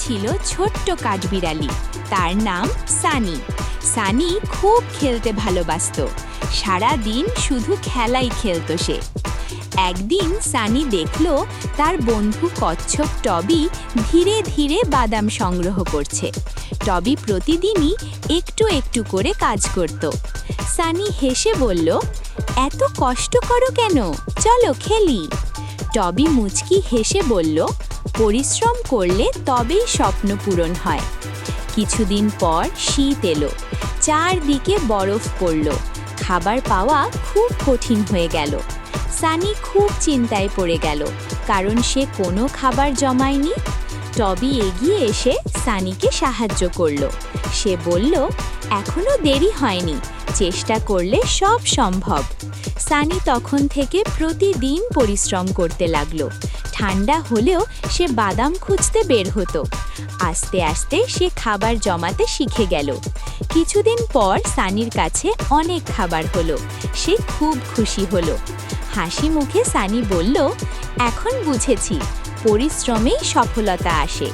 ছিল ছোট্ট কাঠবিড়ালি, তার নাম সানি। সানি খুব খেলতে ভালোবাসতো, সারা দিন শুধু খেলাই খেলতো সে। একদিন সানি দেখলো তার বন্ধু কচ্ছপ টবি ধীরে ধীরে বাদাম সংগ্রহ করছে। টবি প্রতিদিনই একটু একটু করে কাজ করত। সানি হেসে বলল, এত কষ্ট করো কেন, চলো খেলি। টবি মুচকি হেসে বলল, পরিশ্রম করলে তবেই স্বপ্ন পূরণ হয়। কিছুদিন পর শীত এলো, চারদিকে বরফ পড়ল, খাবার পাওয়া খুব কঠিন হয়ে গেল। সানি খুব চিন্তায় পড়ে গেল, কারণ সে কোনো খাবার জমায়নি। টবি এগিয়ে এসে সানিকে সাহায্য করল। সে বলল, এখনো দেরি হয়নি, চেষ্টা করলে সব সম্ভব। সানি তখন থেকে প্রতিদিন পরিশ্রম করতে লাগলো। ঠান্ডা হলেও সে বাদাম খুঁজতে বের হতো। আস্তে আস্তে সে খাবার জমাতে শিখে গেল। কিছুদিন পর সানির কাছে অনেক খাবার হলো। সে খুব খুশি হলো। হাসি মুখে সানি বলল, এখন বুঝেছি, পরিশ্রমেই সফলতা আসে।